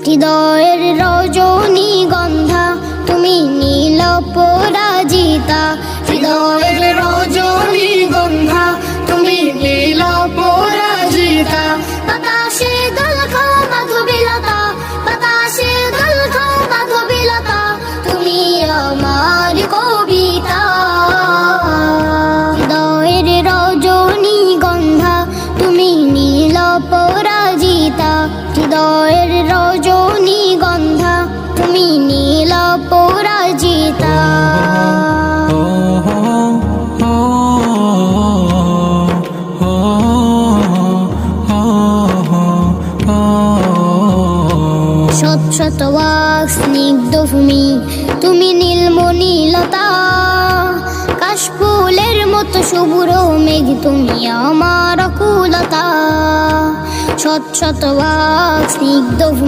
হৃদয়ের রজনীগন্ধা তুমি নীল পরাজিতা, হৃদয়ের রজনীগন্ধা তুমি নীল পরাজিতা। বাতাসে দোলখা মাধবীলতা, বাতাসে দোলখা মাধবীলতা, তুমি আমার কবিতা। হৃদয়ের রজনীগন্ধা তুমি নীল পরাজিতা, হৃদয়ের রজনীগন্ধা তুমি নীল পরাজিতা। শত শত ওয়াক স্নিগ্ধ ভূমি তুমি নীলমণিলতা, কাশফুলের মতো শুভ্র মেঘ তুমি আমার আকুলতা। শত শত ওয়াক স্নিগ্ধ ভূমি